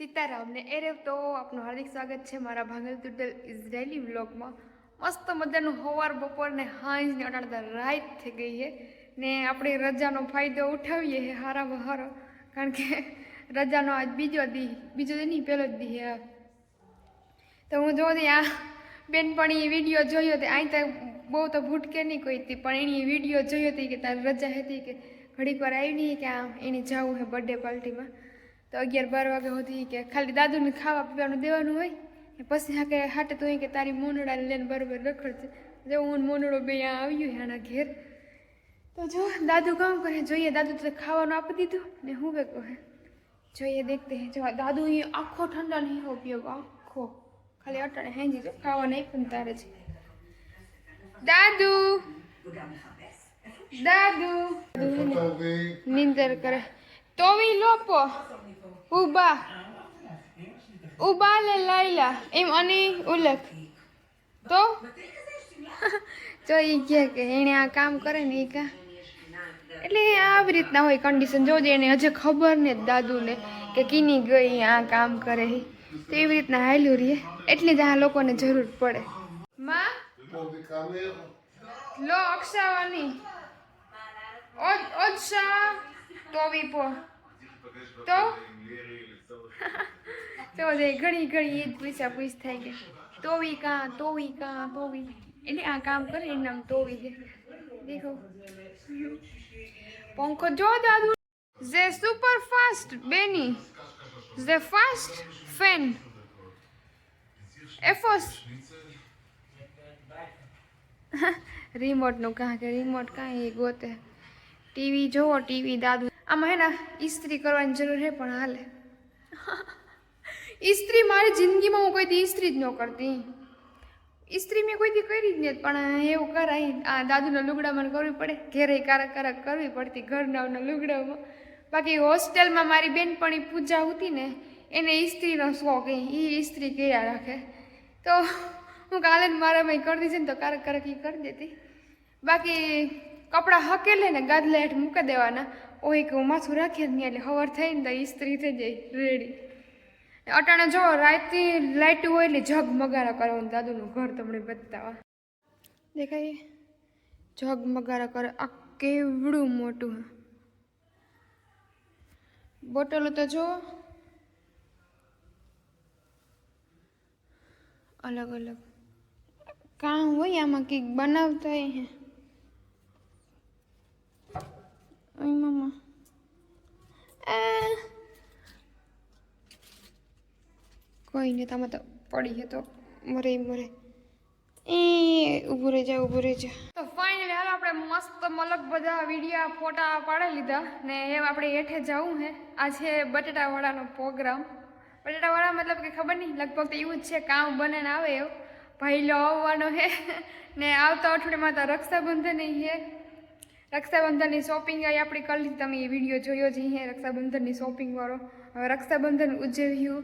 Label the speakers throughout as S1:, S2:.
S1: સીતારામ ને એરે તો આપનું હાર્દિક સ્વાગત છે મારા ભાંગલ તુડલ ઇઝરાયલી વ્લોગમાં। મસ્ત મજાનું સવાર બપોર ને હાંજ ને અટાણતા રાત થઈ ગઈ છે ને આપણે રજાનો ફાયદો ઉઠાવીએ છે હારામાં હારો, કારણ કે રજાનો આજ બીજો દી નહીં પહેલો જ દી છે। તો હું જોતી આ બેનપણી વિડીયો જોયો હતો, અહીં તો બહુ તો ભૂટકે નહીં કોઈ હતી, પણ એની વિડીયો જોયો હતી કે તારી રજા હતી કે ઘડીક વાર આવી નહીં કે આ એને જવું છે બર્થડે પાર્ટીમાં। તો 11-12 વાગે હોતી કે ખાલી દાદુને ખાવા પીવાનું દેવાનું હોય ને પછી હા કે હાટે તો કે તારી મોનડાને લઈને બરાબર રખડશે। જો હું મોનડો બે અહીંયા આવ્યું છે આના ઘેર, તો જો દાદુ કામ કરે જોઈએ, દાદુ તો ખાવાનું આપી દીધું ને હું કે કહે જોઈએ દેખતે હે। જો દાદુ એ આખો ઠંડા નહીં ઉપયોગ આખો ખાલી અટાણે હેંજી જો ખાવા નહીં પણ તારે છે દાદુ દાદુ નીંદર કરે તોવી લોપો ઉબા ઉબા લે લાઈલા એમ અને ઉલક તો જો એ કે એને આ કામ કરે ને એ કા એટલે આવી રીતના હોય કન્ડિશન। જોજે એને હજે ખબર ને દાદુને કે કીની ગઈ આ કામ કરે તો એવી રીતના હાલ્યું રહીએ, એટલે જ આ લોકોને જરૂર પડે। માં લો અક્ષાવાની ઓછા તોવી પો તો તો ઘણી ઘણી એ જ પૂછ થાય કે તોવી કાં એટલે આ કામ કરે એનું નામ તોવી છે। દેખો પંખો જો દાદુ જે સુપર ફાસ્ટ બેની જે ફાસ્ટ ફેન એફોસ રિમોટ નું કાં કે રિમોટ કાં એ ગોતે ટીવી જોવો ટીવી દાદુ આમાં હે ને ઇસ્ત્રી કરવાની જરૂર છે પણ હાલે ઇસ્ત્રી મારી જિંદગીમાં હું કોઈથી ઇસ્ત્રી જ ન કરતી, ઇસ્ત્રી મેં કોઈથી કરી જ નહીં, પણ એવું કરાય આ દાદુના લુગડામાં કરવી પડે, ઘેરે કારક કરવી પડતી ઘરના લુગડામાં। બાકી હોસ્ટેલમાં મારી બેનપણી પૂજા હતી ને એને ઇસ્ત્રીનો શોખ, એ ઇસ્ત્રી કર્યા રાખે, તો હું કાલે મારા ભાઈ કરતી છે ને તો કારક એ કરી દેતી। બાકી કપડાં હકેલે ને ગાદલા હેઠ મૂકી દેવાના, ઓય કે હું માથું રાખીએ જ નહીં એટલે સવાર થઈને તો ઇસ્ત્રી થઈ જાય રેડી। અટાણે જો રાતથી લાઇટ હોય એટલે ઝગમગારા કરવાનું, દાદુનું ઘર તમને બતાવવા દેખાય ઝગમગારા કરે, આ કેવડું મોટું બોટલો તો જો અલગ અલગ કામ હોય આમાં કંઈક બનાવતા હે મામા કોઈ નહીં, તમે તો પડી છે તો મરે એ ઊભું રહી જા। તો ફાઇનલી હાલો આપણે મસ્ત મલક બધા વિડીયા ફોટા પાડી લીધા ને એમ આપણે હેઠે જવું હે। આ છે બટેટાવાળાનો પ્રોગ્રામ, બટેટાવાળા મતલબ કે ખબર નહીં, લગભગ તો એવું જ છે કામ બને ને આવે એવું ભાઈ લો આવવાનો હે ને આવતા અઠવાડિયામાં તો રક્ષાબંધન છે, રક્ષાબંધનની શોપિંગ આપણી કરી લીધી, તમે એ વિડીયો જોયો જ હે રક્ષાબંધનની શોપિંગવાળો। હવે રક્ષાબંધન ઉજવ્યું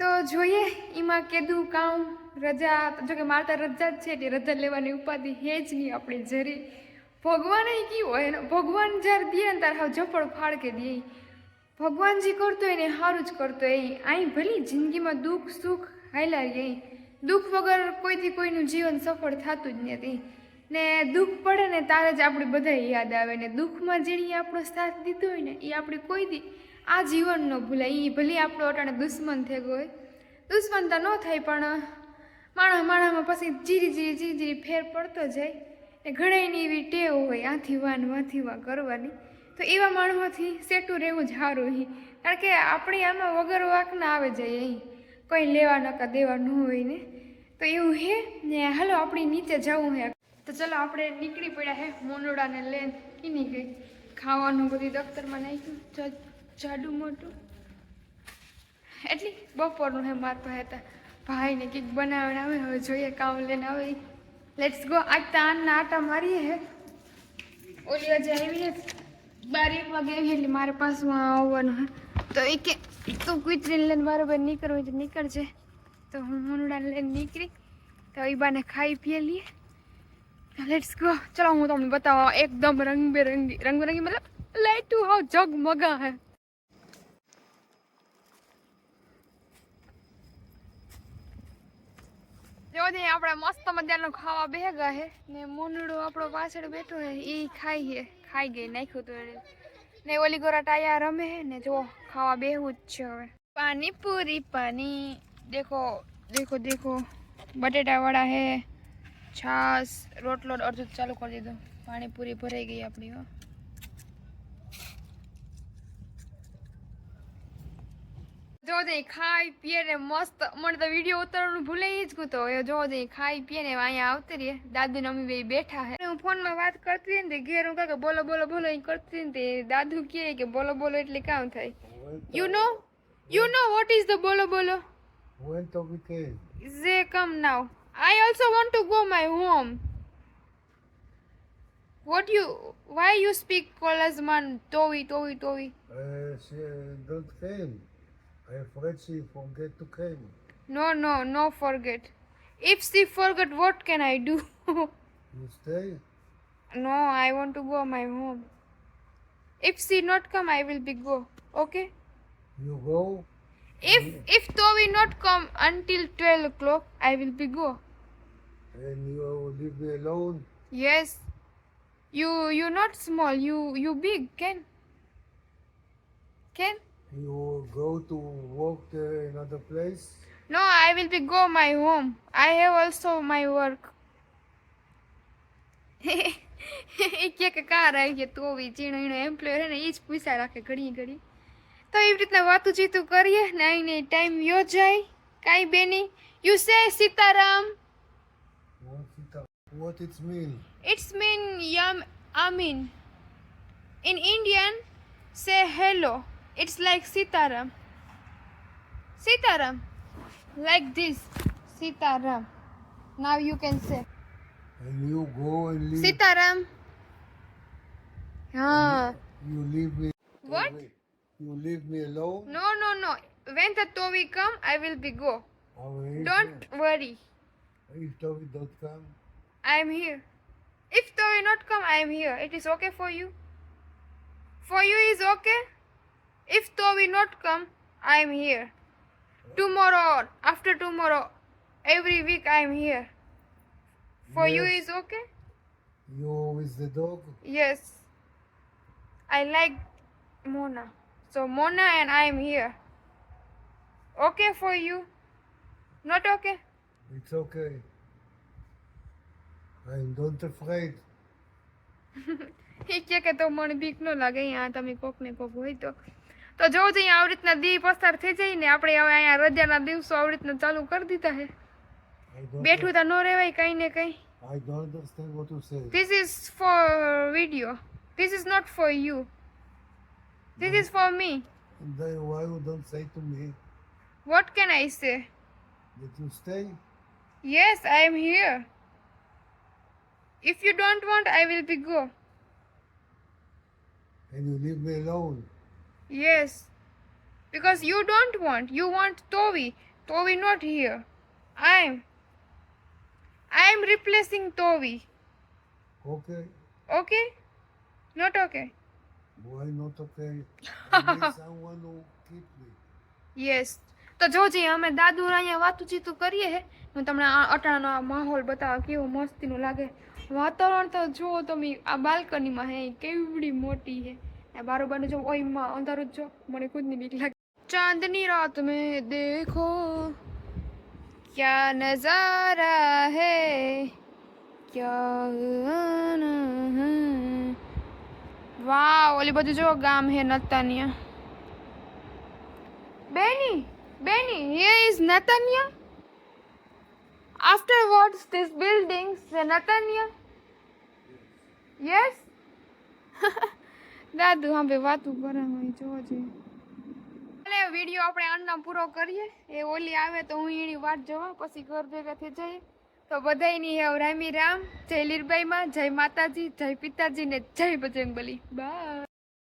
S1: તો જોઈએ એમાં કીધું કામ રજા, જોકે મારે તો રજા જ છે એટલે રજા લેવાની ઉપાધિ હે જ નહીં આપણી જરી। ભગવાન કેવું હોય ને, ભગવાન જ્યારે દે ને ત્યારે હાવ ઝપડ ફાળકે દે, ભગવાન જે કરતો હોય ને સારું જ કરતો હોય। અહીં ભલે જિંદગીમાં દુઃખ સુખ હાલ્યા રહે, દુઃખ વગર કોઈથી કોઈનું જીવન સફળ થતું જ નથી ને દુઃખ પડે ને ત્યારે જ આપણે બધા યાદ આવે ને દુઃખમાં જેણે આપણો સાથ દીધો હોય ને એ આપણે કોઈ દી આ જીવન ન ભૂલાય। એ ભલે આપણો અટાણે દુશ્મન થઈ ગયો હોય, દુશ્મન તો ન થાય પણ માણામાં પછી જીરી ફેર પડતો જાય ને ઘણાની એવી ટેવ હોય આથી વાં કરવાની, તો એવા માણસોથી સેટું રહેવું જ સારું હોય, કારણ કે આપણે આમાં વગર વાક ના આવે જાય, અહીં કોઈ લેવા નકા દેવા ન હોય ને, તો એવું હે ને। હાલો આપણે નીચે જવું હે, તો ચલો આપણે નીકળી પડ્યા હે મોનોડાને લઈને કીની ગઈ ખાવાનું બધી દફતરમાં નાખ્યું જાડું મોટું, એટલે બપોરનું હે માર પાસે હતા ભાઈને કંઈક બનાવીને આવે, હવે જોઈએ કામ લઈને આવે। લેટ્સ ગો, આજ તો આના આટા મારીએ હે, ઓલી આજે આવી હે 12 વાગે આવી એટલે મારે પાછું આવવાનું હે, તો એ કે તું કુતરીને લઈને બરાબર નીકળવું તો નીકળજે, તો હું મોનડાને લઈને નીકળી તો એ બાને ખાઈ પીએ લઈએ। લેટ્સ ગો, ચલો હું તમને બતાવવા એકદમ રંગબેરંગી મતલબ લાઈટું હાવ જગમગા હે। જો જે આપણે મસ્ત મજાનું ખાવા બેગા હે ને મોનડો આપણો પાછળ બેઠો હે ઈ ખાઈ ગઈ નાખ્યું તો એને ને ઓલી ગોરા ટાયા રમે હે ને જો ખાવા બેહું જ છે હવે પાણીપુરી પાણી દેખો દેખો દેખો બટેટા વડા હે છાસ રોટલો અડધું ચાલુ કરી દીધો પાણીપુરી ભરાઈ ગઈ આપણી હો જો દે ખાઈ પીએ ને મસ્ત મને તો વિડીયો ઉતારવાનું ભૂલાઈ જ ગયું તો જો દે ખાઈ પીએ ને અહીંયા આવતી રહી દાદુ ને મમ્મી બે બેઠા હે હું ફોનમાં વાત કરતી ને ઘેર હું કાકે બોલો બોલો બોલો કરતી ને દાદુ કહે કે બોલો બોલો એટલે કામ થાય you know what is the બોલો બોલો
S2: When to weekend?
S1: they come now I also want to go my home why you speak Kolasman towi
S2: She don't came. I afraid she forget to came.
S1: No forget if she forget what can I do
S2: You stay?
S1: no I want to go my home if she not come I will be go okay
S2: You go?
S1: if Toby not come until 12 o'clock I will be go
S2: And you leave me alone?
S1: yes you not small you big can
S2: You go to work another place?
S1: no I will be go my home I have also my work કે car આવી ગયા તો ચીણો એનો employer હે ને એ જ પૈસા રાખે ઘડી ઘડી તો એવી રીતના વાતું ચીતું કરીએ ને આઈને ટાઈમ યો જાય કાંઈ બેની you say Sitaram
S2: What it mean?
S1: It's mean yam amin. In Indian, say hello. It's like Sitaram. Sitaram. Like this. Sitaram. Now you can say.
S2: And you go and leave.
S1: Sitaram. Ah.
S2: You leave me.
S1: What?
S2: You leave me alone?
S1: No. When the Toby come, I will be go. Don't worry.
S2: If Toby don't come?
S1: I am here. If Toby not come, I am here. It is okay for you? For you is okay? If Toby not come, I am here. Tomorrow, after tomorrow, every week I am here. For you
S2: Yes.
S1: is okay?
S2: You with the dog?
S1: Yes. I like Mona. So Mona and I am here. Okay for you? Not okay?
S2: It's okay. I'm not afraid.
S1: એ કે તો મને બીક ન લાગે અહીંયા તમે કોક ને કોક હોય તો જોવું જોઈએ આવી રીતના દી પસાર થઈ જાય ને આપણે હવે અહીંયા રજાના દિવસો આવી રીતના ચાલુ કરી દીધા છે બેઠું તો ન રહેવાય કઈ ને કઈ
S2: I don't understand what you say.
S1: This is for video. This is not for you. This is for me.
S2: And then why you don't say to me
S1: What can I say?
S2: that you stay?
S1: Yes, I am here. If you don't want, I will be go.
S2: And you leave me alone?
S1: Yes. Because you don't want. You want Toby. Toby not here. I am replacing Toby.
S2: Okay.
S1: Okay? Not okay.
S2: Why not okay? I need someone who keep me.
S1: Yes તો જોજે અમે દાદુ અહીંયા વાતું ચીતું કરીએ હે હું તમને આ અટાણાનો આ માહોલ બતાવવા કેવું મસ્તીનું લાગે વાતાવરણ તો જુઓ તમે આ બાલ્કનીમાં હે કેવડી મોટી હે આ બારોબારનું જો ઓયમાં અંધારું જ જો મને ખુદની બીક લાગે ચાંદની રાત મેં દેખો ક્યા નજારા હે ક્યા વાહ ઓલી બધું જો ગામ હે નતાનિયા Benny, here is Netanya. Afterwards, this building, Netanya. Yes? દાદુ હવે વાતું કરે હોય જોજે એટલે વિડીયો આપણે આના પૂરો કરીએ એ ઓલી આવે તો હું એની વાટ જોવા પછી ઘર ભેગા થઈ જાય તો બધાયની હે રામી રામ જય લીરબાઈમાં જય માતાજી જય પિતાજી ને જય બજરંગબલી બાય